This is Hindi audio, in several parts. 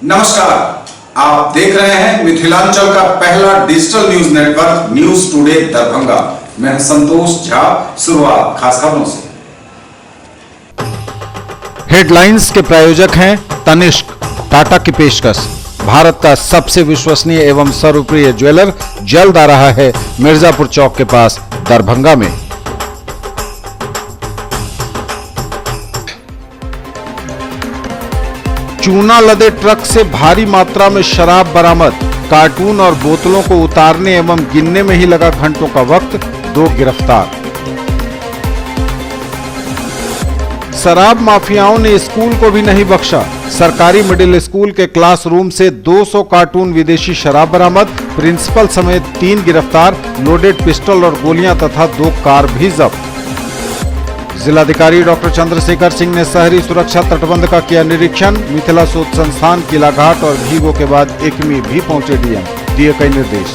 नमस्कार, आप देख रहे हैं मिथिलांचल का पहला digital news network news today Darbhanga. मैं संतोष झा। शुरुआत खास खबरों से। हेडलाइंस के प्रायोजक हैं तनिष्क, टाटा की पेशकश। भारत का सबसे विश्वसनीय एवं सर्वप्रिय ज्वेलर जल्द आ रहा है मिर्जापुर चौक के पास दरभंगा में। चूना लदे ट्रक से भारी मात्रा में शराब बरामद। कार्टून और बोतलों को उतारने एवं गिनने में ही लगा घंटों का वक्त। 2 गिरफ्तार। शराब माफियाओं ने स्कूल को भी नहीं बख्शा। सरकारी मिडिल स्कूल के क्लासरूम से 200 कार्टून विदेशी शराब बरामद। प्रिंसिपल समेत 3 गिरफ्तार। लोडेड पिस्टल और गोलियां तथा 2 कार भी जब्त। जिलाधिकारी डॉक्टर चंद्रशेखर सिंह ने शहरी सुरक्षा तटबंध का किया निरीक्षण। मिथिला शोध संस्थान, किलाघाट और भीगो के बाद एकमी भी पहुंचे डीएम, दिए कई निर्देश।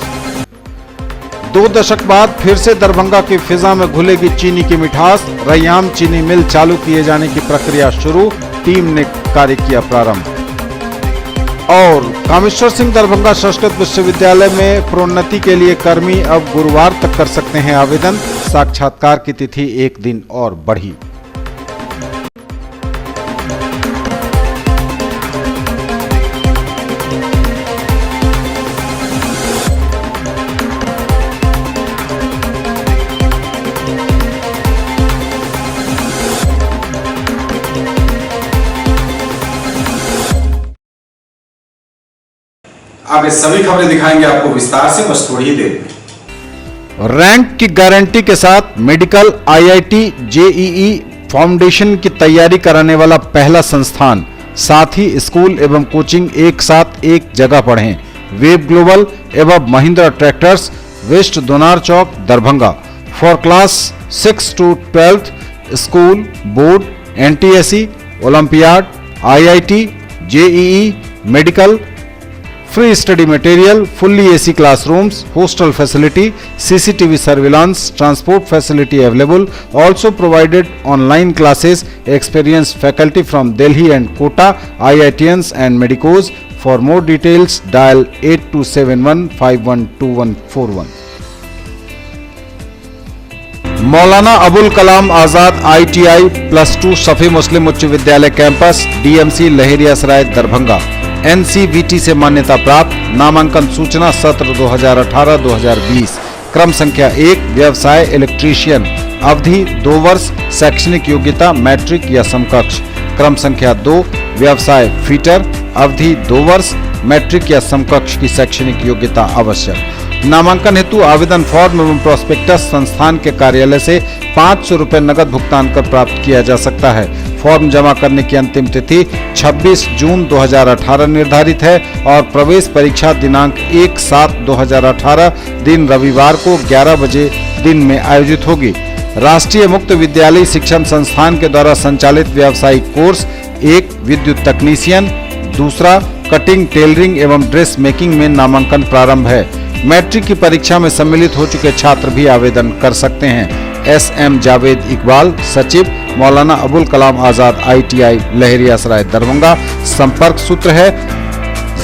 2 दशक बाद फिर से दरभंगा की फिजा में घुलेगी चीनी की मिठास। रैयाम चीनी मिल चालू किए जाने की प्रक्रिया शुरू। टीम ने कार्य किया प्रारंभ। और कामेश्वर सिंह दरभंगा संस्कृत विश्वविद्यालय में प्रोन्नति के लिए कर्मी अब गुरुवार तक कर सकते हैं आवेदन। साक्षात्कार की तिथि 1 दिन और बढ़ी। आगे सभी खबरें दिखाएंगे आपको विस्तार से, बस थोड़ी ही देर में। रैंक की गारंटी के साथ मेडिकल आईआईटी जेईई फाउंडेशन की तैयारी कराने वाला पहला संस्थान। साथ ही स्कूल एवं कोचिंग एक साथ एक जगह पढ़ें। वेब ग्लोबल एवं Mahindra tractors, west Donar Chowk Darbhanga. For class 6 to 12 school, board, NTSE, olympiad, IIT, JEE, medical, free study material, fully AC classrooms, hostel facility, CCTV surveillance, transport facility available. Also provided online classes. Experienced faculty from Delhi and Kota, IITians and medicos. For more details, dial 8271512141. Maulana Abul Kalam Azad ITI +2 Safi मुस्लिम उच्च विद्यालय campus, DMC Laheriasarai Darbhanga. NCVT से मान्यता प्राप्त। नामांकन सूचना सत्र 2018-2020। क्रम संख्या 1 व्यवसाय इलेक्ट्रीशियन। अवधि 2 वर्ष। शैक्षणिक योग्यता मैट्रिक या समकक्ष। क्रम संख्या 2 व्यवसाय फिटर। अवधि 2 वर्ष। मैट्रिक या समकक्ष की शैक्षणिक योग्यता आवश्यक। नामांकन हेतु आवेदन फॉर्म एवं प्रोस्पेक्टस संस्थान के कार्यालय से 500 रुपए नगद भुगतान कर प्राप्त किया जा सकता है। फॉर्म जमा करने की अंतिम तिथि 26 जून 2018 निर्धारित है और प्रवेश परीक्षा दिनांक 1/7/2018 दिन रविवार को 11 बजे दिन में आयोजित होगी। राष्ट्रीय मुक्त विद्यालय शिक्षण संस्थान के द्वारा संचालित व्यावसायिक कोर्स 1 विद्युत तकनीशियन, दूसरा कटिंग, टेलरिंग एवं ड्रेस मेकिंग में नामांकन प्रारंभ है। मैट्रिक की परीक्षा में सम्मिलित हो चुके छात्र भी आवेदन कर सकते हैं। SM जावेद इकबाल, सचिव, मौलाना अबुल कलाम आजाद ITI लहेरियासराय दरभंगा। संपर्क सूत्र है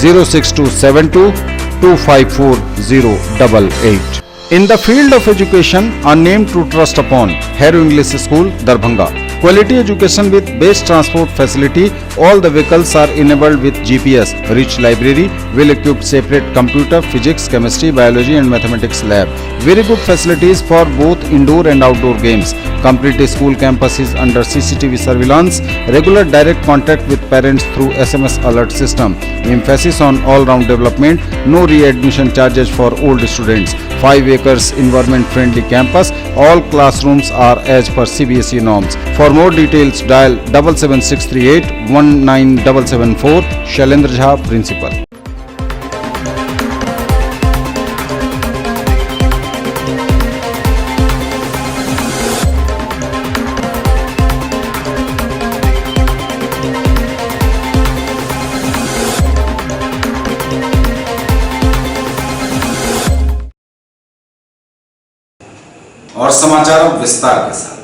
06272 254 088। In the field of education, a name to trust upon, Harrow English School, Darbhanga. Quality education with best transport facility. All the vehicles are enabled with GPS. Rich library, well-equipped separate computer, physics, chemistry, biology and mathematics lab. Very good facilities for both indoor and outdoor games. Complete school campus is under CCTV surveillance. Regular direct contact with parents through SMS alert system. Emphasis on all-round development. No readmission charges for old students. 5 acres environment-friendly campus. All classrooms are as per CBSE norms. For more details, dial 77638 19774. Shailendra Jha, principal. और समाचार अब विस्तार के साथ।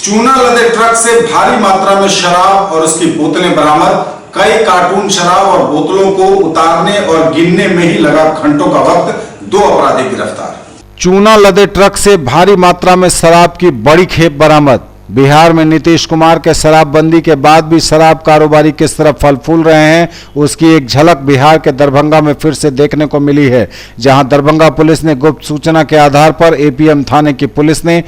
चूना लदे ट्रक से भारी मात्रा में शराब और उसकी बोतलें बरामद। कई कार्टून शराब और बोतलों को उतारने और गिनने में ही लगा घंटों का वक्त, 2 अपराधी गिरफ्तार। चूना लदे ट्रक से भारी मात्रा में शराब की बड़ी खेप बरामद। बिहार में नीतीश कुमार के शराबबंदी के बाद भी शराब कारोबारी किस तरह फल फूल रहे हैं, उसकी एक झलक बिहार के दरभंगा में फिर से देखने को मिली है, जहां दरभंगा पुलिस ने गुप्त सूचना के आधार पर एपीएम थाने की पुलिस ने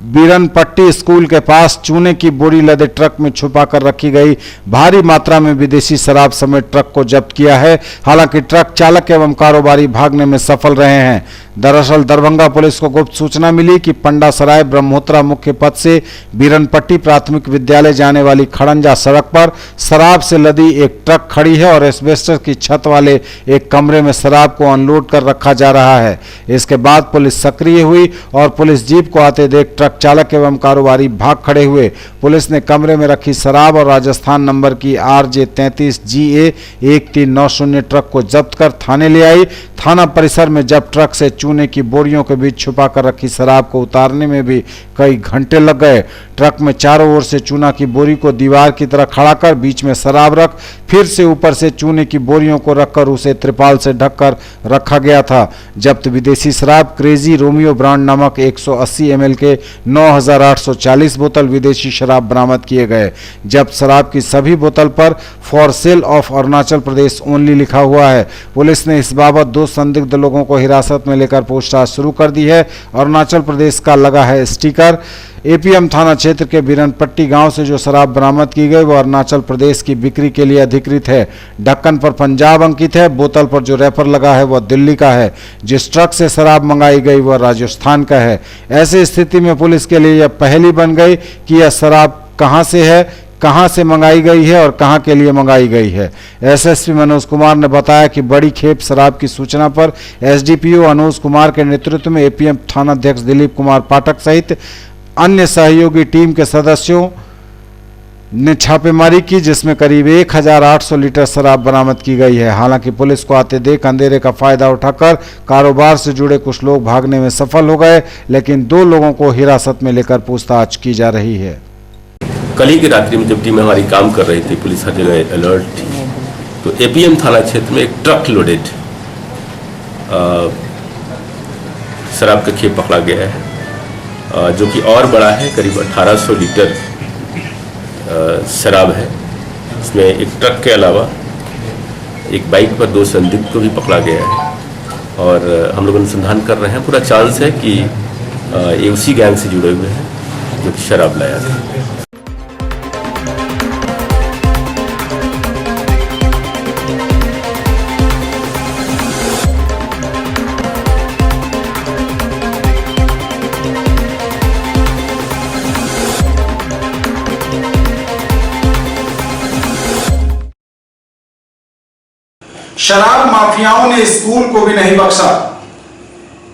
बीरनपट्टी स्कूल के पास चूने की बोरी लदे ट्रक में छुपा कर रखी गई भारी मात्रा में विदेशी शराब समेत ट्रक को जब्त किया है। हालांकि ट्रक चालक एवं कारोबारी भागने में सफल रहे हैं। दरअसल दरभंगा पुलिस को गुप्त सूचना मिली कि पंडासराय ब्रह्मोत्रा मुख्य पथ से बीरनपट्टी प्राथमिक विद्यालय जाने वाली खड़ंजा सड़क पर शराब से लदी एक ट्रक खड़ी है और एस्बेस्टस की छत वाले एक कमरे में शराब को अनलोड कर रखा जा रहा है। इसके बाद पुलिस सक्रिय हुई और पुलिस जीप को आते देख ट्रक चालक एवं कारोबारी भाग खड़े हुए। पुलिस ने कमरे में रखी शराब और राजस्थान नंबर की RJ 33 GA 1390 ट्रक को जब्त कर थाने ले आई। थाना परिसर में जब ट्रक से चूने की बोरियों के बीच छुपा कर रखी शराब को उतारने में भी कई घंटे लग गए। ट्रक में चारों ओर से चूना की बोरी को दीवार की तरह खड़ा कर बीच में शराब रख फिर से ऊपर से चूने की बोरियों को रखकर उसे त्रिपाल से ढककर रखा गया था। जब्त विदेशी शराब क्रेजी रोमियो ब्रांड नामक 180 ml के 9,840 बोतल विदेशी शराब बरामद किए गए। जब्त शराब की सभी बोतल पर for sale of Arunachal Pradesh only लिखा हुआ है। पुलिस ने इस बाबत 2 संदिग्ध लोगों को हिरासत में लेकर पूछताछ शुरू कर दी है। अरुणाचल प्रदेश का लगा है स्टिकर। एपीएम थाना क्षेत्र के बीरनपट्टी गांव से जो शराब बरामद की गई वो अरुणाचल प्रदेश की बिक्री के लिए अधिकृत है। ढक्कन पर पंजाब अंकित है। बोतल पर जो रैपर लगा है वह दिल्ली का है। जिस ट्रक से शराब मंगाई गई वह राजस्थान का है। ऐसी स्थिति में पुलिस के लिए यह पहेली बन गई कि यह शराब कहां से है, कहां से मंगाई गई है और कहां के लिए मंगाई गई है। एसएसपी मनोज कुमार ने बताया कि बड़ी खेप शराब की सूचना पर एसडीपीओ अनुज कुमार के नेतृत्व में एपीएम थानाध्यक्ष दिलीप कुमार पाठक सहित अन्य सहयोगी टीम के सदस्यों ने छापेमारी की, जिसमें करीब 1,800 लीटर शराब बरामद की गई है। हालांकि पुलिस को आते देख अंधेरे का फायदा उठाकर कारोबार से जुड़े कुछ लोग भागने में सफल हो गए, लेकिन 2 लोगों को हिरासत में लेकर पूछताछ की जा रही है। कल ही की रात्रि में जब टीम हमारी काम कर रही थी, पुलिस हर जगह अलर्ट थी, तो एपीएम थाना क्षेत्र में एक ट्रक लोडेड शराब का खेप पकड़ा गया है, जो कि और बड़ा है। करीब 1800 लीटर शराब है। इसमें एक ट्रक के अलावा एक बाइक पर 2 संदिग्ध को भी पकड़ा गया है और हम लोग अनुसंधान कर रहे हैं। पूरा चांस है कि ये उसी गैंग से जुड़े हुए हैं जो कि शराब लाया था। शराब माफियाओं ने स्कूल को भी नहीं बख्शा।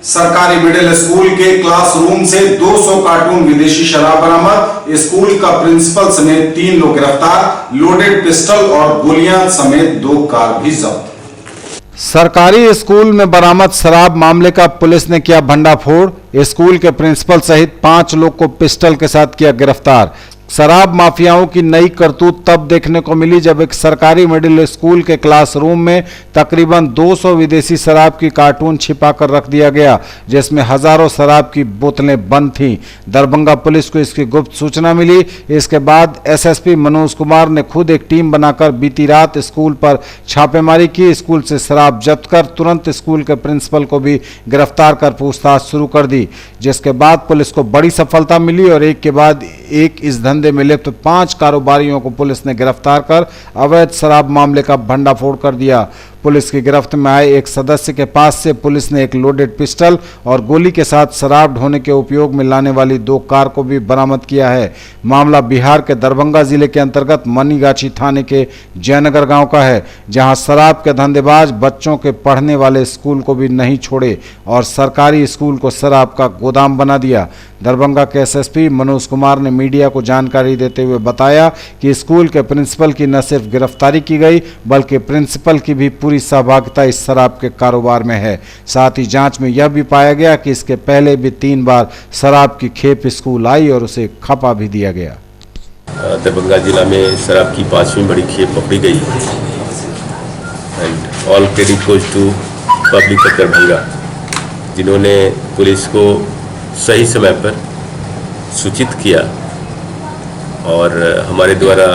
सरकारी मिडिल स्कूल के क्लासरूम से 200 कार्टून विदेशी शराब बरामद। स्कूल का प्रिंसिपल समेत 3 लोग गिरफ्तार। लोडेड पिस्टल और गोलियां समेत 2 कार भी जब्त। सरकारी स्कूल में बरामद शराब मामले का पुलिस ने किया भंडाफोड़। स्कूल के प्रिंसिपल सहित 5 लोग को पिस्टल के साथ किया गिरफ्तार। शराब माफियाओं की नई करतूत तब देखने को मिली जब एक सरकारी मिडिल स्कूल के क्लासरूम में तकरीबन 200 विदेशी शराब की कार्टून छिपा कर रख दिया गया, जिसमें हजारों शराब की बोतलें बंद थीं। दरभंगा पुलिस को इसकी गुप्त सूचना मिली। इसके बाद एसएसपी मनोज कुमार ने खुद एक टीम बनाकर बीती रात स्कूल पर छापेमारी की। स्कूल से शराब जब्त कर तुरंत स्कूल के प्रिंसिपल को भी गिरफ्तार कर पूछताछ शुरू कर दी, जिसके बाद पुलिस को बड़ी सफलता मिली और एक के बाद एक इस धंधे में लिप्त 5 कारोबारियों को पुलिस ने गिरफ्तार कर अवैध शराब मामले का भंडाफोड़ कर दिया। पुलिस की गिरफ्त में आए एक सदस्य के पास से पुलिस ने एक लोडेड पिस्टल और गोली के साथ शराब ढोने के उपयोग में लाने वाली 2 कार को भी बरामद किया है। मामला बिहार के दरभंगा जिले के अंतर्गत मनीगाछी थाने के जयनगर गांव का है, जहां शराब के धंधेबाज बच्चों के पढ़ने वाले स्कूल को भी नहीं छोड़े और सरकारी स्कूल को शराब का गोदाम बना दिया। दरभंगा के एसएसपी मनोज कुमार ने मीडिया को जानकारी देते हुए बताया कि स्कूल के प्रिंसिपल की न सिर्फ गिरफ्तारी की गई बल्कि प्रिंसिपल की भी पूरी सहभागिता इस शराब के कारोबार में है। साथ ही जांच में यह भी पाया गया कि इसके पहले भी 3 बार शराब की खेप स्कूल आई और उसे खपा भी दिया गया। दरभंगा जिला में शराब की 5वीं बड़ी खेप पकड़ी गई and all credit goes to public of Darbhanga, जिन्होंने पुलिस को सही समय पर सूचित किया और हमारे द्वारा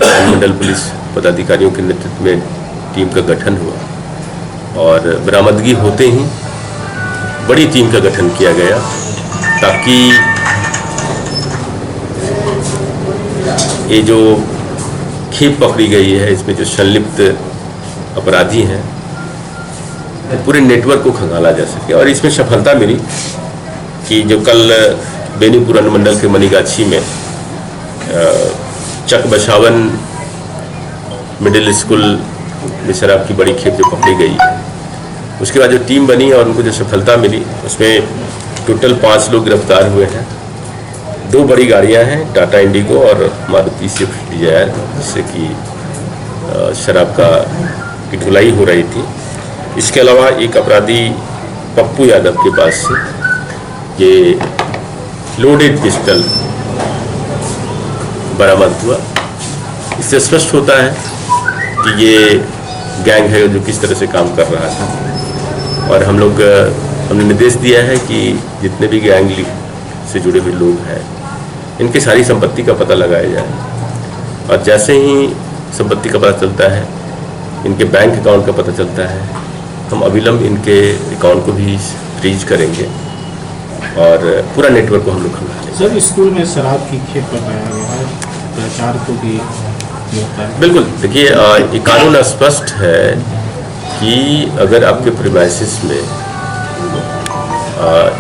मंडल पुलिस पदाधिकारियों के नेतृत्व में टीम का गठन हुआ और बरामदगी होते ही बड़ी टीम का गठन किया गया ताकि ये जो खेप पकड़ी गई है इसमें जो संलिप्त अपराधी हैं पूरे नेटवर्क को खंगाला जा सके। और इसमें सफलता मिली कि जो कल बेनीपुर अनुमंडल के मनीगाछी में चक बसावन मिडिल स्कूल में शराब की बड़ी खेप जो पकड़ी गई, उसके बाद जो टीम बनी और उनको जो सफलता मिली उसमें टोटल 5 लोग गिरफ्तार हुए हैं। 2 बड़ी गाड़ियां हैं, टाटा इंडिगो और मारुति स्विफ्ट डिजायर, जिससे कि शराब की ढुलाई हो रही थी। इसके अलावा एक अपराधी पप्पू यादव के पास से ये लोडेड पिस्टल बरामद हुआ। इससे स्पष्ट होता है कि ये गैंग है जो किस तरह से काम कर रहा था और हमने निर्देश दिया है कि जितने भी गैंग से जुड़े हुए लोग हैं इनकी सारी संपत्ति का पता लगाया जाए और जैसे ही संपत्ति का पता चलता है, इनके बैंक अकाउंट का पता चलता है, हम अविलंब इनके अकाउंट को भी फ्रीज करेंगे और पूरा नेटवर्क को हम लोग खंगालेंगे। सर, स्कूल में शराब की खेप बनाया गया है, प्रचार को भी होता है। बिल्कुल, देखिए ये कानून स्पष्ट है कि अगर आपके प्रीमाइसिस में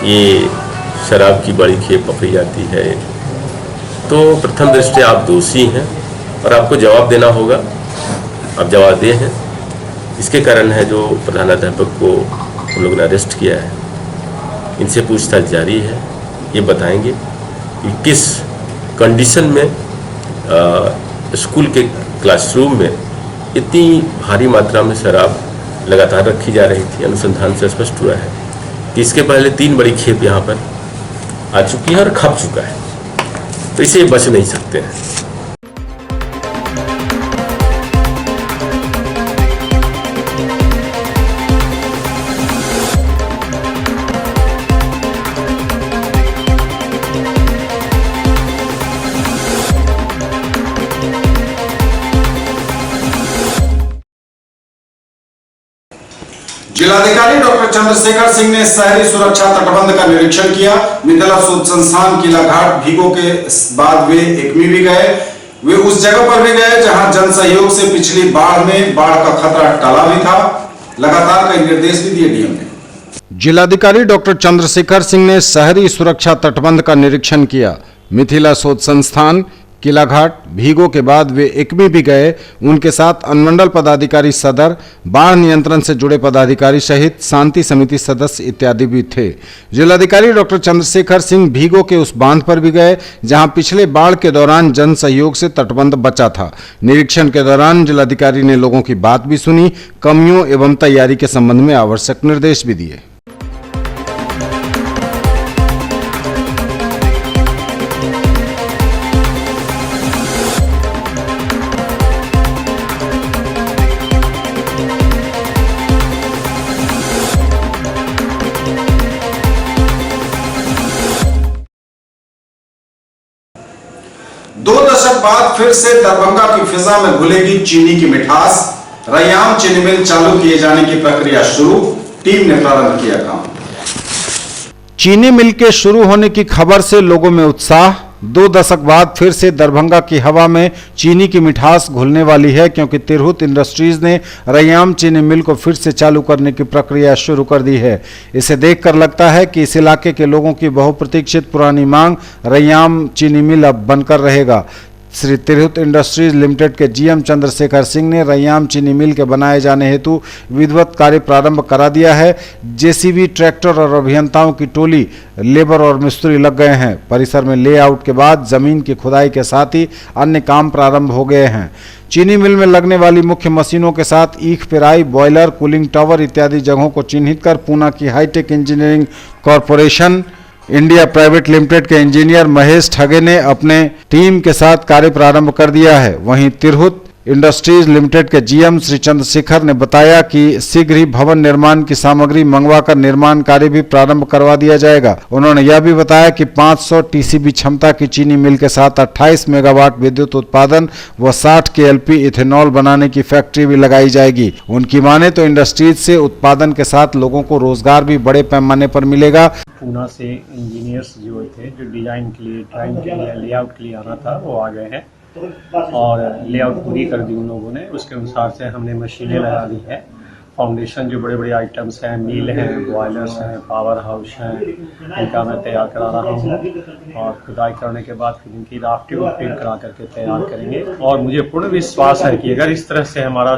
ये शराब की बड़ी खेप पकड़ी जाती है तो प्रथम दृष्टया आप दोषी हैं और आपको जवाब देना होगा। आप जवाबदेह हैं। इसके कारण है जो प्रधानाध्यापक को हम लोगों ने अरेस्ट किया है, इनसे पूछताछ जारी है। ये बताएंगे कि किस कंडीशन में स्कूल के क्लासरूम में इतनी भारी मात्रा में शराब लगातार रखी जा रही थी। अनुसंधान से स्पष्ट हुआ है कि इसके पहले 3 बड़ी खेप यहाँ पर आ चुकी है और खप चुका है, तो इसे बच नहीं सकते हैं। जिलाधिकारी डॉक्टर चंद्रशेखर सिंह ने शहरी सुरक्षा तटबंध का निरीक्षण किया। मिथिला शोध संस्थान किलाघाट भीगो के बाद वे एकमी भी गए। वे उस जगह पर भी गए जहां जन सहयोग से पिछली बाढ़ में बाढ़ का खतरा टला भी था। लगातार कई निर्देश भी दिए डीएम ने। जिलाधिकारी डॉक्टर चंद्रशेखर सिंह ने शहरी सुरक्षा तटबंध का निरीक्षण किया। मिथिला शोध संस्थान किलाघाट भीगो के बाद वे एकमी भी गए। उनके साथ अनुमंडल पदाधिकारी सदर, बाढ़ नियंत्रण से जुड़े पदाधिकारी सहित शांति समिति सदस्य इत्यादि भी थे। जिलाधिकारी डॉक्टर चंद्रशेखर सिंह भीगो के उस बांध पर भी गए जहां पिछले बाढ़ के दौरान जन सहयोग से तटबंध बचा था। निरीक्षण के दौरान जिलाधिकारी ने लोगों की बात भी सुनी, कमियों एवं तैयारी के संबंध में आवश्यक निर्देश भी दिए। दो दशक बाद फिर से दरभंगा की फिजा में घुलेगी चीनी की मिठास। रैयाम चीनी मिल चालू किए जाने की प्रक्रिया शुरू, टीम ने प्रारंभ किया काम। चीनी मिल के शुरू होने की खबर से लोगों में उत्साह। 2 दशक बाद फिर से दरभंगा की हवा में चीनी की मिठास घुलने वाली है, क्योंकि तिरहुत इंडस्ट्रीज ने रैयाम चीनी मिल को फिर से चालू करने की प्रक्रिया शुरू कर दी है। इसे देखकर लगता है कि इस इलाके के लोगों की बहुप्रतीक्षित पुरानी मांग रैयाम चीनी मिल अब बनकर रहेगा। श्री तिरहुत इंडस्ट्रीज लिमिटेड के जीएम चंद्रशेखर सिंह ने रैयाम चीनी मिल के बनाए जाने हेतु विधिवत कार्य प्रारंभ करा दिया है। जेसीबी, ट्रैक्टर और अभियंताओं की टोली, लेबर और मिस्त्री लग गए हैं। परिसर में लेआउट के बाद जमीन की खुदाई के साथ ही अन्य काम प्रारंभ हो गए हैं। चीनी मिल में लगने वाली मुख्य मशीनों के साथ ईख पेराई, बॉयलर, कूलिंग टावर इत्यादि जगहों को चिन्हित कर पूना की hi tech engineering corporation India private limited के इंजीनियर महेश ठगे ने अपने टीम के साथ कार्य प्रारंभ कर दिया है। वहीं तिरहुत इंडस्ट्रीज लिमिटेड के जीएम श्री चंद्रशेखर ने बताया कि शीघ्र ही भवन निर्माण की सामग्री मंगवाकर निर्माण कार्य भी प्रारंभ करवा दिया जाएगा। उन्होंने यह भी बताया कि 500 टीसीबी क्षमता की चीनी मिल के साथ 28 मेगावाट विद्युत उत्पादन व 60 केएलपी इथेनॉल बनाने की फैक्ट्री भी लगाई जाएगी। उनकी माने तो इंडस्ट्रीज से उत्पादन के साथ लोगों को रोजगार भी बड़े पैमाने पर मिलेगा। पूना से इंजीनियर्स जो थे, जो डिजाइन के लिए, ड्राइंग के लिए, लेआउट के लिए आना था, वो आ गए हैं और लेआउट पूरी कर दी उन लोगों ने। उसके अनुसार से हमने मशीनें लगा दी है। फाउंडेशन जो बड़े बड़े आइटम्स हैं, मिल हैं, बॉयलर्स हैं, पावर हाउस हैं, इनका मैं तैयार करा रहा हूँ और खुदाई करने के बाद फिर इनकी राफ्टिंग करा करके तैयार करेंगे। और मुझे पूर्ण विश्वास है कि अगर इस तरह से हमारा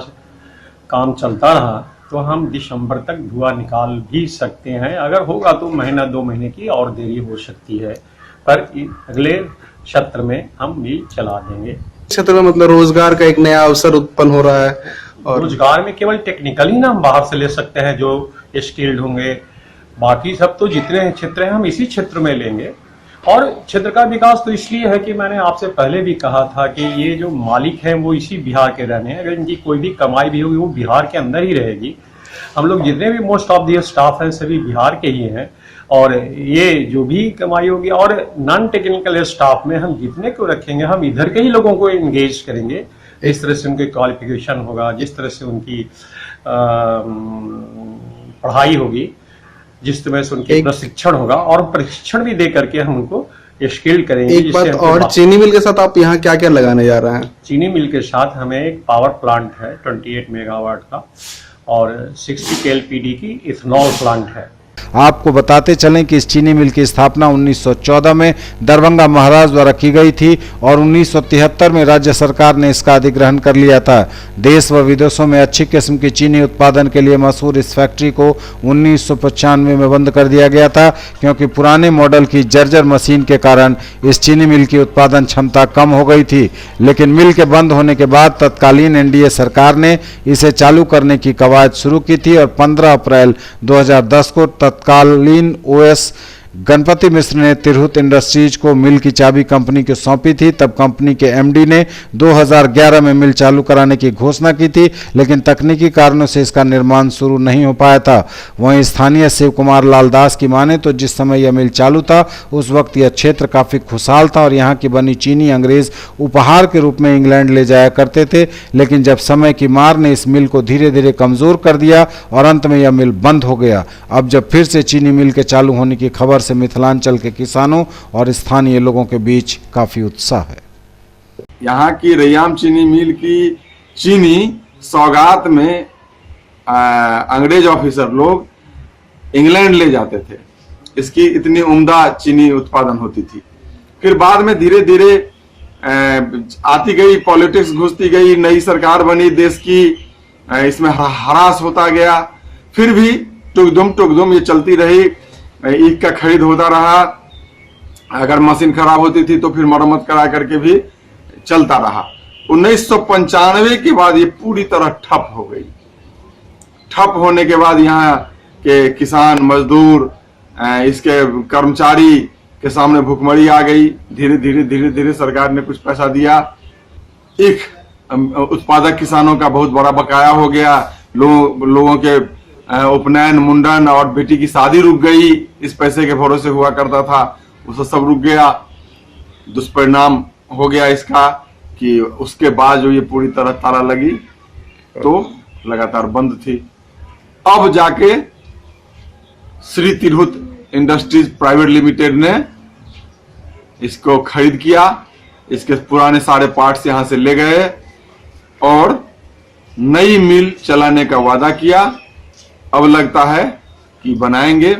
काम चलता रहा तो हम दिसंबर तक धुआं निकाल भी सकते हैं। अगर होगा तो महीना 2 महीने की और देरी हो सकती है, पर अगले क्षेत्र में हम मिल चला देंगे। क्षेत्र में मतलब रोजगार का एक नया अवसर उत्पन्न हो रहा है। और रोजगार में केवल टेक्निकल ही ना हम बाहर से ले सकते हैं जो स्किल्ड होंगे, बाकी सब तो जितने क्षेत्र हैं हम इसी क्षेत्र में लेंगे। और क्षेत्र का विकास तो इसलिए है कि मैंने आपसे पहले भी कहा था कि ये जो मालिक हैं वो इसी बिहार के रहने हैं। अगर इनकी कोई भी कमाई भी होगी वो बिहार के अंदर ही रहेगी। हम लोग जितने भी मोस्ट ऑफ द स्टाफ हैं सभी बिहार के ही हैं और ये जो भी कमाई होगी और नॉन टेक्निकल स्टाफ में हम जितने को रखेंगे हम इधर के ही लोगों को एंगेज करेंगे। इस तरह से उनके क्वालिफिकेशन होगा, जिस तरह से उनकी पढ़ाई होगी, जिस तरह से उनके प्रशिक्षण होगा और प्रशिक्षण भी दे करके हम उनको स्किल्ड करेंगे। एक बात और, चीनी मिल के साथ आप यहाँ क्या क्या लगाने जा रहे हैं? चीनी मिल के साथ हमें एक पावर प्लांट है 28 मेगावाट का और 60 केएलपीडी की इथेनॉल प्लांट है। आपको बताते चलें कि इस चीनी मिल की स्थापना 1914 में दरभंगा महाराज द्वारा की गई थी और 1973 में राज्य सरकार ने इसका अधिग्रहण कर लिया था। देश व विदेशों में अच्छी किस्म की चीनी उत्पादन के लिए मशहूर इस फैक्ट्री को 1995 में बंद कर दिया गया था, क्योंकि पुराने मॉडल की जर्जर मशीन के कारण इस चीनी मिल की उत्पादन क्षमता कम हो गई थी। लेकिन मिल के बंद होने के बाद तत्कालीन एनडीए सरकार ने इसे चालू करने की कवायद शुरू की थी और 15 अप्रैल 2010 को तत्कालीन ओएस गणपति मिश्र ने तिरहुत इंडस्ट्रीज को मिल की चाबी कंपनी को सौंपी थी। तब कंपनी के एमडी ने 2011 में मिल चालू कराने की घोषणा की थी, लेकिन तकनीकी कारणों से इसका निर्माण शुरू नहीं हो पाया था। वहीं स्थानीय शिव कुमार लाल दास की माने तो जिस समय यह मिल चालू था उस वक्त यह क्षेत्र काफी खुशहाल था और यहाँ की बनी चीनी अंग्रेज उपहार के रूप में इंग्लैंड ले जाया करते थे। लेकिन जब समय की मार ने इस मिल को धीरे धीरे कमजोर कर दिया और अंत में यह मिल बंद हो गया। अब जब फिर से चीनी मिल के चालू होने की खबर से मिथिलांचल के किसानों और स्थानीय लोगों के बीच काफी उत्साह है। यहाँ की रैयाम चीनी मिल की चीनी सौगात में अंग्रेज ऑफिसर लोग इंग्लैंड ले जाते थे। इसकी इतनी उम्दा चीनी उत्पादन होती थी। फिर बाद में धीरे धीरे आती गई, पॉलिटिक्स घुसती गई, नई सरकार बनी देश की, इसमें हरास होता गया। फिर भी टुकदुम ये चलती रही। ईख का खरीद होता रहा। अगर मशीन खराब होती थी तो फिर मरम्मत करा करके भी चलता रहा। 1995 के बाद ये पूरी तरह ठप हो गई। ठप होने के बाद यहाँ के किसान, मजदूर, इसके कर्मचारी के सामने भुखमरी आ गई। धीरे धीरे सरकार ने कुछ पैसा दिया। ईख उत्पादक किसानों का बहुत बड़ा बकाया हो गया। लोगों के उपनयन, मुंडन और बेटी की शादी रुक गई। इस पैसे के भरोसे हुआ करता था, वो सब रुक गया। दुष्परिणाम हो गया इसका कि उसके बाद जो ये पूरी तरह ताला लगी तो लगातार बंद थी। अब जाके Shri Tirhut industries private limited ने इसको खरीद किया। इसके पुराने सारे पार्ट्स यहां से ले गए और नई मिल चलाने का वादा किया। अब लगता है कि बनाएंगे।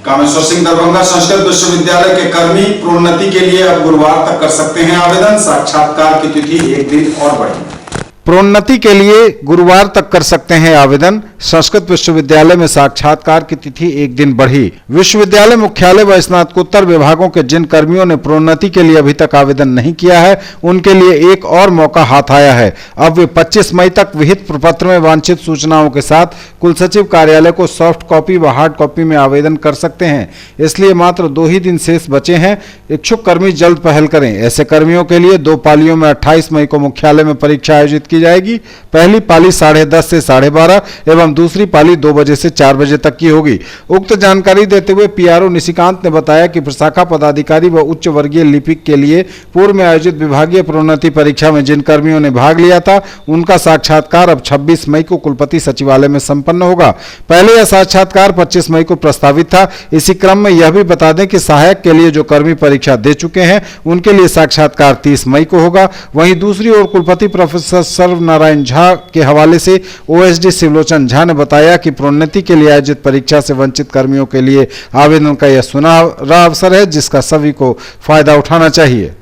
कामेश्वर सिंह दरभंगा संस्कृत विश्वविद्यालय के कर्मी प्रोन्नति के लिए अब गुरुवार तक कर सकते हैं आवेदन। साक्षात्कार की तिथि एक दिन और बढ़ी। प्रोन्नति के लिए गुरुवार तक कर सकते हैं आवेदन। संस्कृत विश्वविद्यालय में साक्षात्कार की तिथि एक दिन बढ़ी। विश्वविद्यालय मुख्यालय व स्नातकोत्तर विभागों के जिन कर्मियों ने प्रोन्नति के लिए अभी तक आवेदन नहीं किया है, उनके लिए एक और मौका हाथ आया है। अब वे 25 मई तक विहित प्रपत्र में वांछित सूचनाओं के साथ कुलसचिव कार्यालय को सॉफ्ट कॉपी व हार्ड कॉपी में आवेदन कर सकते हैं। इसलिए मात्र 2 ही दिन शेष बचे हैं। इच्छुक कर्मी जल्द पहल करें। ऐसे कर्मियों के लिए 2 पालियों में 28 मई को मुख्यालय में परीक्षा आयोजित की जाएगी। पहली पाली 10:30 से 12:30 एवं दूसरी पाली 2 बजे से 4 बजे तक की होगी। उक्त जानकारी देते हुए पीआरओ निशिकांत ने बताया कि प्रशाखा पदाधिकारी व उच्च वर्गीय लिपिक के लिए पूर्व में आयोजित विभागीय प्रोन्नति परीक्षा में जिन कर्मियों ने भाग लिया था, उनका साक्षात्कार अब 26 मई को कुलपति सचिवालय में संपन्न होगा। पहले यह साक्षात्कार 25 मई को प्रस्तावित था। इसी क्रम में यह भी बता दें कि सहायक के लिए जो कर्मी परीक्षा दे चुके हैं, उनके लिए साक्षात्कार 30 मई को होगा। वहीं दूसरी ओर कुलपति प्रोफेसर सर्वनारायण झा के हवाले से ओएसडी शिवलोचन झा ने बताया कि प्रोन्नति के लिए आयोजित परीक्षा से वंचित कर्मियों के लिए आवेदन का यह सुनहरा अवसर है, जिसका सभी को फायदा उठाना चाहिए।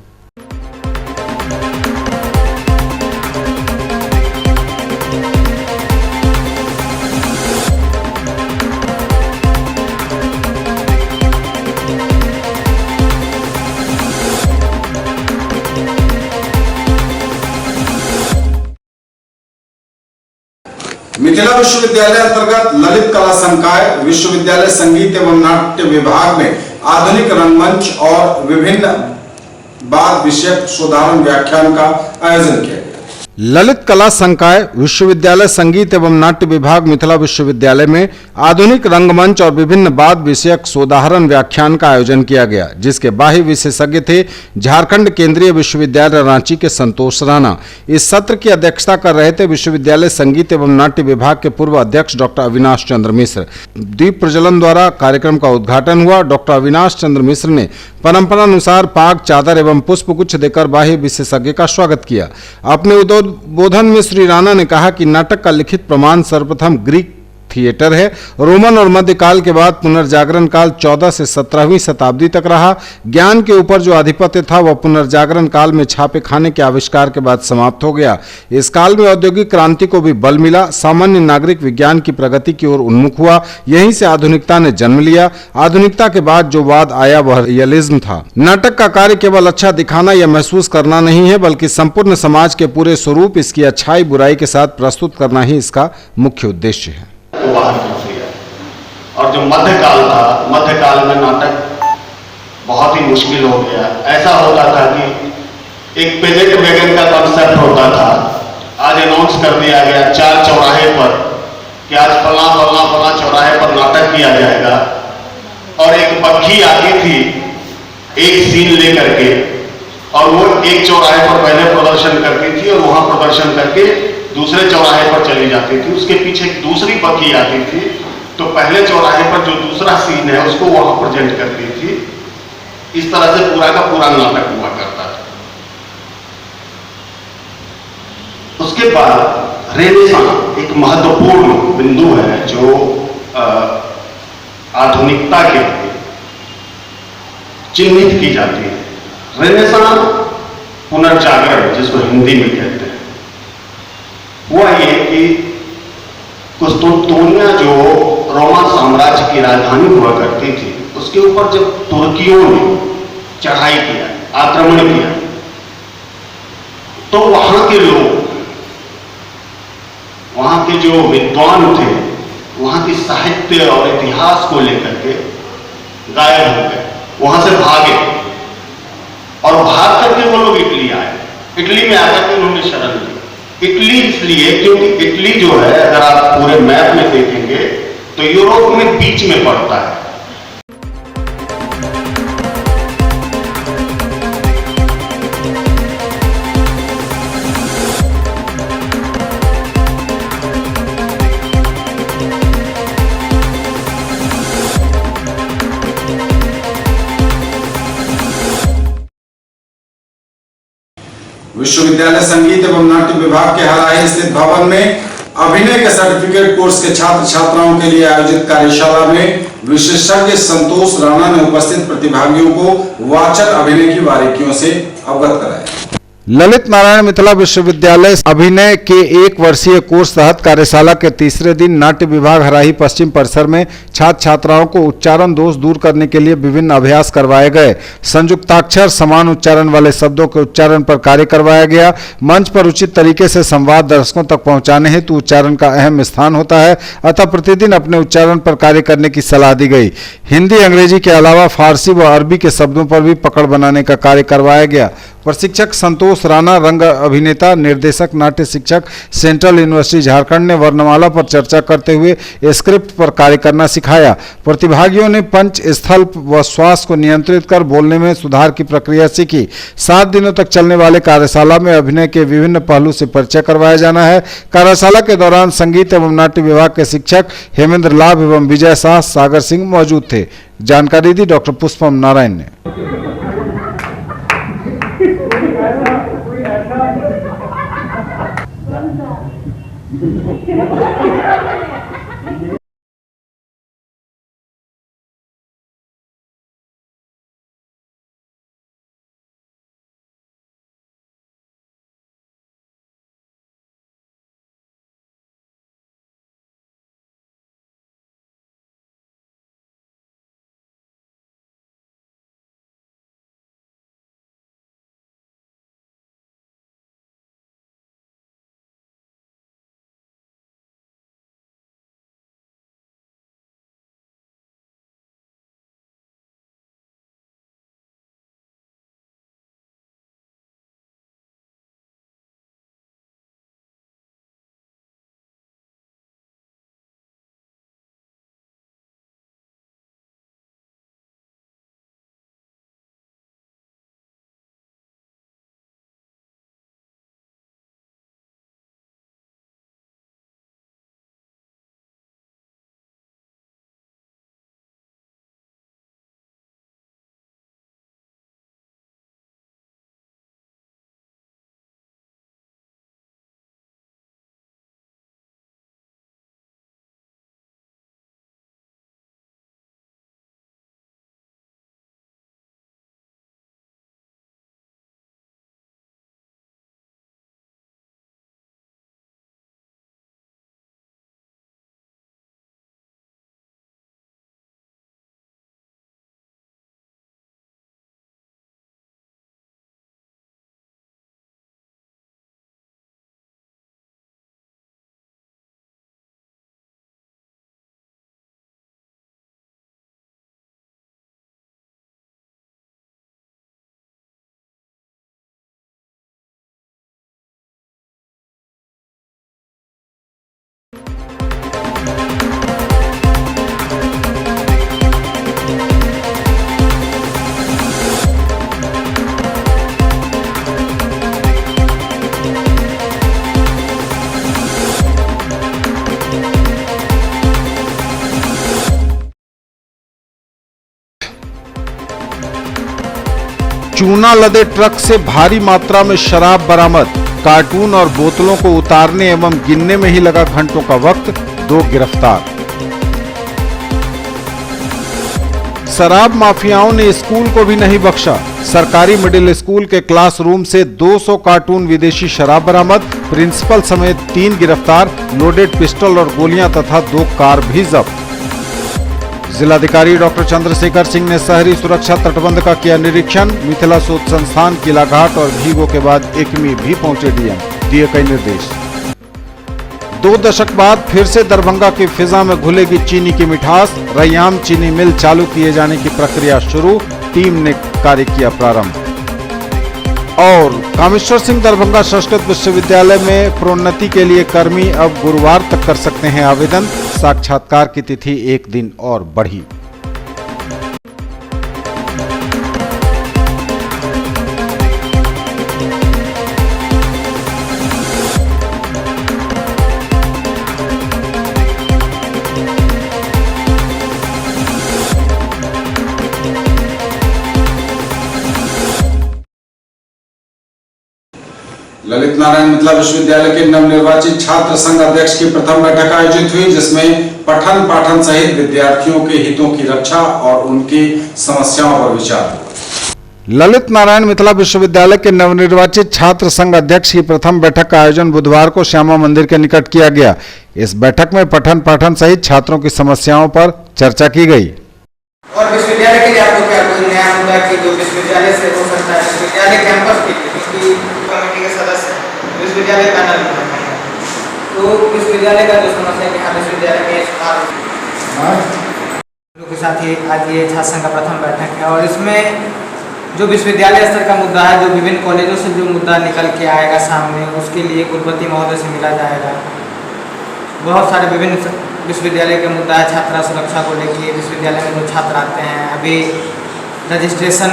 मिथिला विश्वविद्यालय अंतर्गत ललित कला संकाय विश्वविद्यालय संगीत एवं नाट्य विभाग में आधुनिक रंगमंच और विभिन्न बाद विषयक शोधारण व्याख्यान का आयोजन किया गया। ललित कला संकाय विश्वविद्यालय संगीत एवं नाट्य विभाग मिथिला विश्वविद्यालय में आधुनिक रंगमंच और विभिन्न बाद विषयक शोधारण व्याख्यान का आयोजन किया गया, जिसके बाह्य विशेषज्ञ थे झारखंड केंद्रीय विश्वविद्यालय रांची के संतोष राणा। इस सत्र की अध्यक्षता कर रहे थे विश्वविद्यालय संगीत एवं नाट्य विभाग के पूर्व अध्यक्ष डॉक्टर अविनाश चंद्र मिश्र। दीप प्रज्वलन द्वारा कार्यक्रम का उद्घाटन हुआ। डॉक्टर अविनाश चंद्र मिश्र ने परंपरा अनुसार पाग, चादर एवं पुष्पगुच्छ देकर बाह्य विशेषज्ञ का स्वागत किया। अपने उद्बोधन में श्री राणा ने कहा कि नाटक का लिखित प्रमाण सर्वप्रथम ग्रीक थिएटर है। रोमन और मध्यकाल के बाद पुनर्जागरण काल 14 से 17वीं शताब्दी तक रहा। ज्ञान के ऊपर जो आधिपत्य था वह पुनर्जागरण काल में छापे खाने के आविष्कार के बाद समाप्त हो गया। इस काल में औद्योगिक क्रांति को भी बल मिला। सामान्य नागरिक विज्ञान की प्रगति की ओर उन्मुख हुआ। यहीं से आधुनिकता ने जन्म लिया। आधुनिकता के बाद जो वाद आया वह रियलिज्म था। नाटक का कार्य केवल अच्छा दिखाना या महसूस करना नहीं है, बल्कि संपूर्ण समाज के पूरे स्वरूप, इसकी अच्छाई बुराई के साथ प्रस्तुत करना ही इसका मुख्य उद्देश्य है। को बाहर खींच लिया। और जो मध्यकाल था, मध्यकाल में नाटक बहुत ही मुश्किल हो गया। ऐसा होता था कि एक पेजेंट वैगन का कॉन्सेप्ट होता था, आज अनाउंस कर दिया गया 4 चौराहे पर कि आज फला फला फला चौराहे पर नाटक किया जाएगा, और एक पक्षी आती थी एक सीन लेकर के, और वो एक चौराहे पर पहले प्रदर्शन करती थी और वहां प्रदर्शन करके दूसरे चौराहे पर चली जाती थी। उसके पीछे एक दूसरी पक्षी आती थी, तो पहले चौराहे पर जो दूसरा सीन है उसको वहां प्रेजेंट करती थी। इस तरह से पूरा का पूरा नाटक हुआ करता था। उसके बाद रेनेसांस एक महत्वपूर्ण बिंदु है जो आधुनिकता के लिए चिन्हित की जाती है। रेनेसांस पुनर्जागरण जिसको हिंदी में कहते हैं, हुआ ये कि कुस्तुनतुनिया जो रोमन साम्राज्य की राजधानी हुआ करती थी, उसके ऊपर जब तुर्कियों ने चढ़ाई किया, आक्रमण किया, तो वहां के लोग, वहां के जो विद्वान थे, वहां की साहित्य और इतिहास को लेकर के गायब हो गए, वहां से भागे, और भाग करके वो लोग इटली आए। इटली में आकर के उन्होंने शरण ली। इटली इसलिए क्योंकि इटली जो है, अगर आप पूरे मैप में देखेंगे तो यूरोप में बीच में पड़ता है। विश्वविद्यालय संगीत एवं नाट्य विभाग के हराही स्थित भवन में अभिनय के सर्टिफिकेट कोर्स के छात्र छात्राओं के लिए आयोजित कार्यशाला में विशेषज्ञ संतोष राणा ने उपस्थित प्रतिभागियों को वाचन अभिनय की बारीकियों से अवगत कराया। ललित नारायण मिथिला विश्वविद्यालय अभिनय के 1 वर्षीय कोर्स तहत कार्यशाला के तीसरे दिन नाट्य विभाग हराही पश्चिम परिसर में छात्र छात्राओं को उच्चारण दोष दूर करने के लिए विभिन्न अभ्यास करवाए गए। संयुक्ताक्षर समान उच्चारण वाले शब्दों के उच्चारण पर कार्य करवाया गया। मंच पर उचित तरीके से संवाद दर्शकों तक पहुंचाने हेतु उच्चारण का अहम स्थान होता है, अतः प्रतिदिन अपने उच्चारण पर कार्य करने की सलाह दी गई। हिंदी अंग्रेजी के अलावा फारसी व अरबी के शब्दों पर भी पकड़ बनाने का कार्य करवाया गया। प्रशिक्षक संतोष राणा, रंग अभिनेता, निर्देशक, नाट्य शिक्षक, सेंट्रल यूनिवर्सिटी झारखंड ने वर्णमाला पर चर्चा करते हुए स्क्रिप्ट पर कार्य करना सिखाया। प्रतिभागियों ने पंच, स्थल व श्वास को नियंत्रित कर बोलने में सुधार की प्रक्रिया सीखी। 7 दिनों तक चलने वाले कार्यशाला में अभिनय के विभिन्न पहलू से परिचय करवाया जाना है। कार्यशाला के दौरान संगीत एवं नाट्य विभाग के शिक्षक हेमेंद्र लाभ एवं विजय शाह, सागर सिंह मौजूद थे। जानकारी दी डॉक्टर पुष्पम नारायण ने। चूना लदे ट्रक से भारी मात्रा में शराब बरामद। कार्टून और बोतलों को उतारने एवं गिनने में ही लगा घंटों का वक्त। 2 गिरफ्तार। शराब माफियाओं ने स्कूल को भी नहीं बख्शा। सरकारी मिडिल स्कूल के क्लासरूम से 200 कार्टून विदेशी शराब बरामद। प्रिंसिपल समेत 3 गिरफ्तार। लोडेड पिस्टल और गोलियां तथा 2 कार भी जब्त। जिलाधिकारी डॉक्टर चंद्रशेखर सिंह ने शहरी सुरक्षा तटबंध का किया निरीक्षण। मिथिला शोध संस्थान, किलाघाट और भीगो के बाद एकमी भी पहुंचे डीएम, दिए कई निर्देश। 2 दशक बाद फिर से दरभंगा की फिजा में घुलेगी चीनी की मिठास। रैयाम चीनी मिल चालू किए जाने की प्रक्रिया शुरू। टीम ने कार्य किया प्रारंभ। और कामेश्वर सिंह दरभंगा संस्कृत विश्वविद्यालय में प्रोन्नति के लिए कर्मी अब गुरुवार तक कर सकते हैं आवेदन। साक्षात्कार की तिथि 1 दिन और बढ़ी। ललित नारायण मिथिला विश्वविद्यालय के नवनिर्वाचित छात्र संघ अध्यक्ष की प्रथम बैठक आयोजित हुई, जिसमें पठन पाठन सहित विद्यार्थियों के हितों की रक्षा और उनकी समस्याओं पर विचार। ललित नारायण मिथिला विश्वविद्यालय के नवनिर्वाचित छात्र संघ अध्यक्ष की प्रथम बैठक का आयोजन बुधवार को श्यामा मंदिर के निकट किया गया। इस बैठक में पठन पाठन सहित छात्रों की समस्याओं पर चर्चा की गई। और विश्वविद्यालय के लिए आपको क्या कोई नया मुद्दा कि जो विश्वविद्यालय से हो सकता है, विश्वविद्यालय कैंपस के लिए क्योंकि कमेटी के सदस्य विश्वविद्यालय पैनल में हैं, तो विश्वविद्यालय का जो समस्या है कि हाँ विश्वविद्यालय में सुधार के साथ ही आज ये छात्र संघ का प्रथम बैठक है और इसमें जो विश्वविद्यालय स्तर का मुद्दा है, जो विभिन्न कॉलेजों से जो मुद्दा निकल के आएगा सामने, उसके लिए कुलपति महोदय से मिला जाएगा। बहुत सारे विभिन्न विश्वविद्यालय के मुद्दा है, छात्रा सुरक्षा को लेकर विश्वविद्यालय में जो छात्र आते हैं, अभी रजिस्ट्रेशन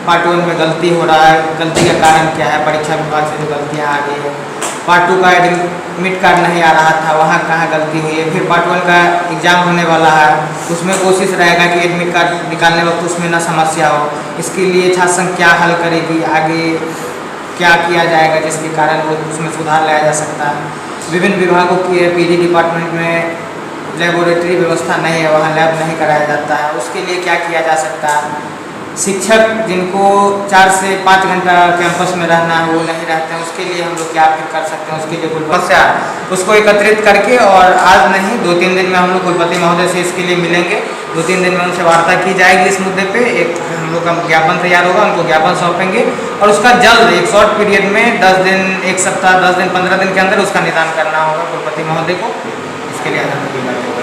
पार्ट 1 में गलती हो रहा है, गलती का कारण क्या है, परीक्षा विभाग से जो गलतियाँ आ गई है। पार्ट 2 का एडमिट कार्ड नहीं आ रहा था, वहाँ कहाँ गलती हुई है। फिर पार्ट 1 का एग्ज़ाम होने वाला है, उसमें कोशिश रहेगा कि एडमिट कार्ड निकालने वक्त उसमें ना समस्या हो। इसके लिए छात्र संघ क्या हल करेगी, आगे क्या किया जाएगा जिसके कारण वो उसमें सुधार लाया जा सकता है। विभिन्न विभागों की पीजी डिपार्टमेंट में लेबोरेटरी व्यवस्था नहीं है, वहाँ लैब नहीं कराया जाता है, उसके लिए क्या किया जा सकता है। शिक्षक जिनको 4 से 5 घंटा कैंपस में रहना है वो नहीं रहते हैं, उसके लिए हम लोग क्या फिर कर सकते हैं, उसके लिए कुल समस्या उसको एकत्रित करके और आज नहीं 2-3 दिन में हम लोग कुलपति महोदय से इसके लिए मिलेंगे। 2-3 दिन में उनसे वार्ता की जाएगी इस मुद्दे पे। एक हम लोग का ज्ञापन तैयार होगा, उनको ज्ञापन सौंपेंगे और उसका जल्द एक शॉर्ट पीरियड में 10 दिन, 1 सप्ताह, 10 दिन, 15 दिन के अंदर उसका निदान करना होगा कुलपति महोदय को। इसके लिए आनंद की बात होगी।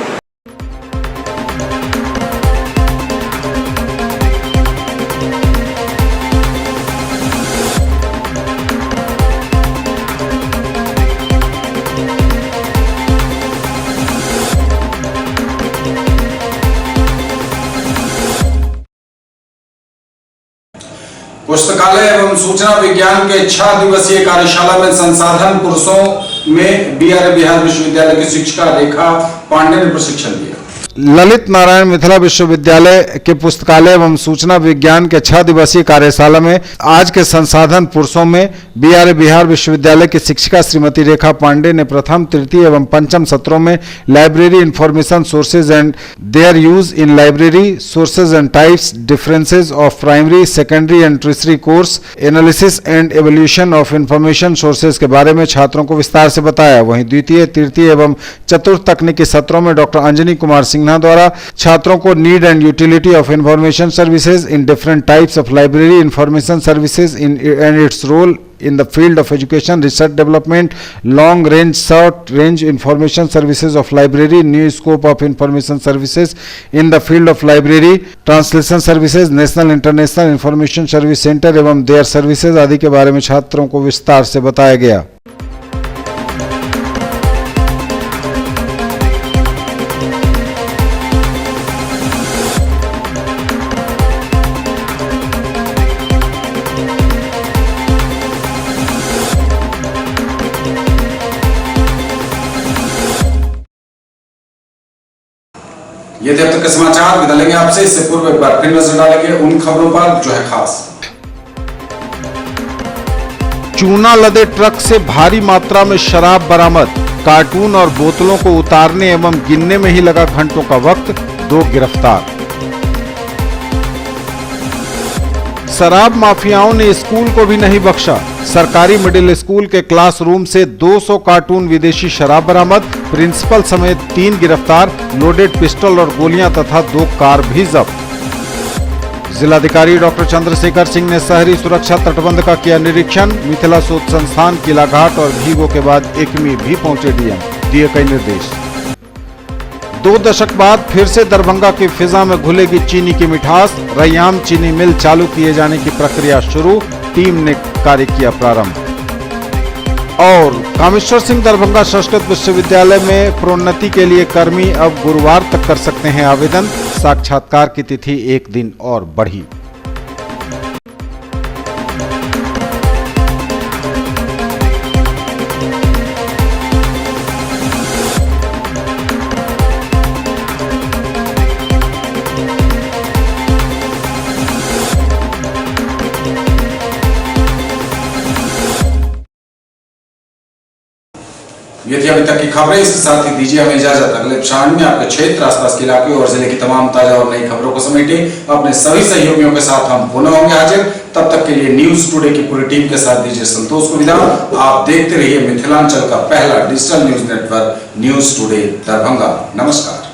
पुस्तकालय एवं सूचना विज्ञान के 6 दिवसीय कार्यशाला में संसाधन पुरुषों में बिहार विश्वविद्यालय की शिक्षिका रेखा पांडे ने प्रशिक्षण दिया। ललित नारायण मिथिला विश्वविद्यालय के पुस्तकालय एवं सूचना विज्ञान के 6 दिवसीय कार्यशाला में आज के संसाधन पुरुषों में बिहार विश्वविद्यालय की शिक्षिका श्रीमती रेखा पांडे ने प्रथम, तृतीय एवं पंचम सत्रों में library information sources and their use in library sources and types, differences of primary, secondary and tertiary course, analysis and evolution of information sources के बारे में छात्रों को विस्तार से बताया। वहीं द्वितीय, तृतीय एवं चतुर्थ तकनीकी सत्रों में डॉक्टर अंजनी कुमार सिंह द्वारा छात्रों को need and utility of information services in different types of library information services in and its role in the field of education, research development, long range, short range information services of library, new scope of information services in the field of library, translation services, national international information service center एवं their services आदि के बारे में छात्रों को विस्तार से बताया गया। ये थे अब तक के समाचार। विदा लेंगे आपसे, इससे पूर्व एक बार फिर नजर डालेंगे उन खबरों पर जो है खास। चूना लदे ट्रक से भारी मात्रा में शराब बरामद, कार्टून और बोतलों को उतारने एवं गिनने में ही लगा घंटों का वक्त, 2 गिरफ्तार। शराब माफियाओं ने स्कूल को भी नहीं बख्शा, सरकारी मिडिल स्कूल के क्लासरूम से 200 कार्टून विदेशी शराब बरामद, प्रिंसिपल समेत 3 गिरफ्तार, लोडेड पिस्टल और गोलियां तथा 2 कार भी जब्त। जिलाधिकारी डॉक्टर चंद्रशेखर सिंह ने शहरी सुरक्षा तटबंध का किया निरीक्षण, मिथिला शोध संस्थान, किलाघाट और भीगो के बाद एकमी भी पहुंचे डीएम, दिए कई निर्देश। 2 दशक बाद फिर से दरभंगा की फिजा में घुलेगी चीनी की मिठास, रैयाम चीनी मिल चालू किए जाने की प्रक्रिया शुरू, टीम ने कार्य किया प्रारंभ। और कामेश्वर सिंह दरभंगा संस्कृत विश्वविद्यालय में प्रोन्नति के लिए कर्मी अब गुरुवार तक कर सकते हैं आवेदन, साक्षात्कार की तिथि 1 दिन और बढ़ी। ये थी अभी तक की खबरें। इसके साथ ही दीजिए हमें इजाजत। अगले क्षण में आपके क्षेत्र, आसपास के इलाके और जिले की तमाम ताजा और नई खबरों को समेटे अपने सभी सहयोगियों के साथ हम पुनः होंगे हाजिर। तब तक के लिए न्यूज टुडे की पूरी टीम के साथ दीजिए संतोष को विदा। आप देखते रहिए मिथिलांचल का पहला digital news network news today Darbhanga. नमस्कार।